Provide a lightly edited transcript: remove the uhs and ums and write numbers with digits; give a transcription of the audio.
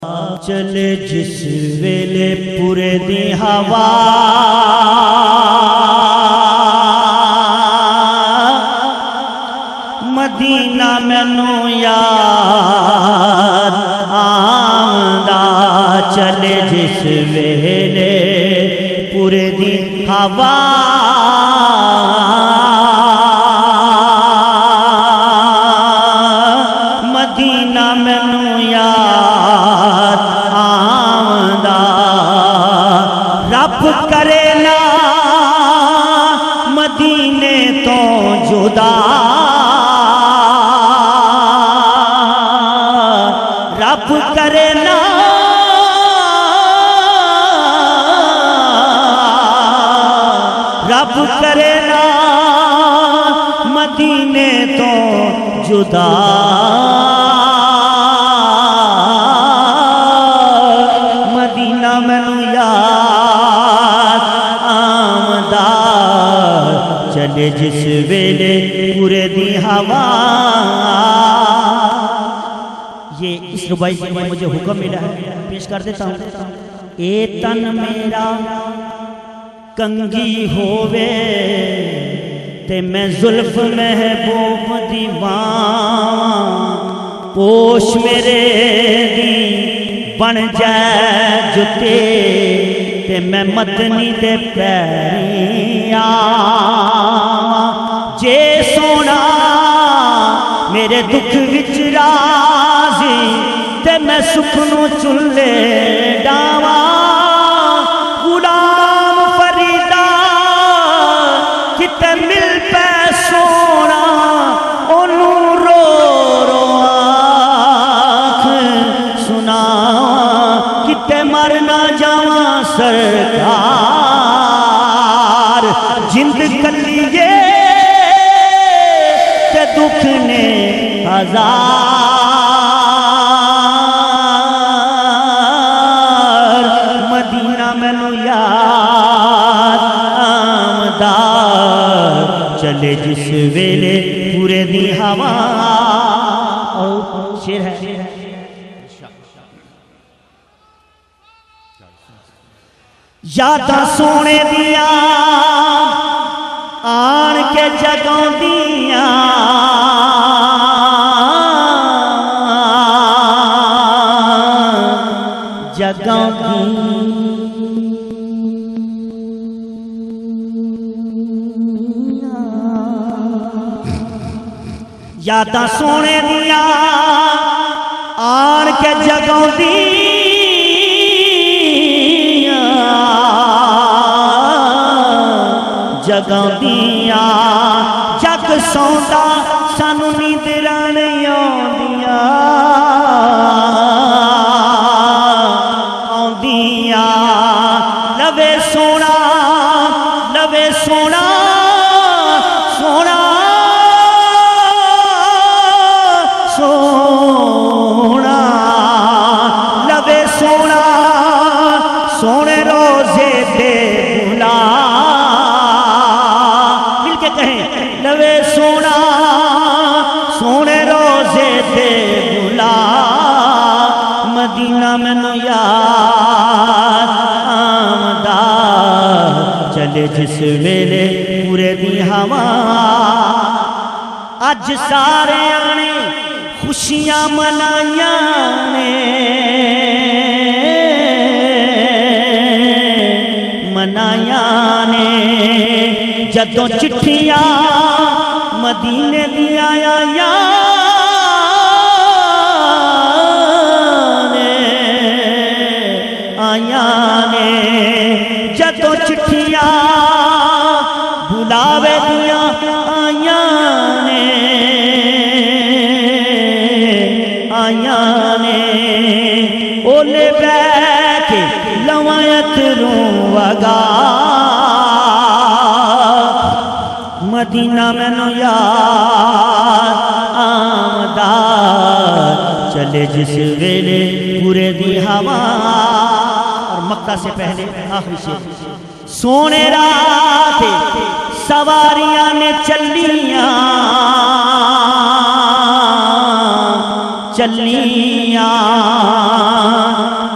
چلے جس ویلے پورے دی ہوا مدینہ مینوں یاد آندا چلے جس ویلے پورے دی ہوا مدینہ مینوں یاد آندا رب کرے نا مدینے تو جدا رب کرے نا رب کرے نا مدینے تو جدا مدینہ مینوں یاد آمدا چلے جس ویلے پورے دی ہوا یہ اس ربائی سے مجھے حکم ملا ہے پیش کر دیتا ہوں اے تن میرا کنگھی ہووے تے میں زلف محبوب دیوان پوش میرے دی بن جائے جتے تے میں مدنی دے پیری آواں جے سونا میرے دکھ وچ راضی تے میں سکھ نوں چلے ڈاواں غلام فریدا کتے مل پے سونا اونوں رو رو آنکھ سنا کتے مر نہ جاواں سرکار جند کلیے تے دکھ نے ہزار مدینہ مینوں یاد آمدا چلے جس ویلے پورے دی ہوا شیر ہے یاداں سونے دیاں آن کے جگوں دیاں جگوں یاداں سونے دیاں آن کے جگوں دیاں جگوں دیاں جگ سوندا سانوں نیندراں نہیں آوندیاں لوے سونا سونا سونا لوے سونا سونے روزے دے بلا مل کے کہیں لوے سونا سونے روزے دے بلا مدینہ مینوں یاد آمدا چلے جس ویلے پورے دی ہوا اج سارے آنے خوشیاں منائیاں نے جدوں چٹھیاں مدینے دی آیاں نے جدوں چٹھیاں بلاوے دیاں آیاں نے اولے بے کے لوایت رواگا مدینہ مینوں یاد آمدا چلے جس ویلے پورے دی ہوا اور مکہ سے پہلے آخری شیر سونے رات سواریاں نے چلیاں چلیاں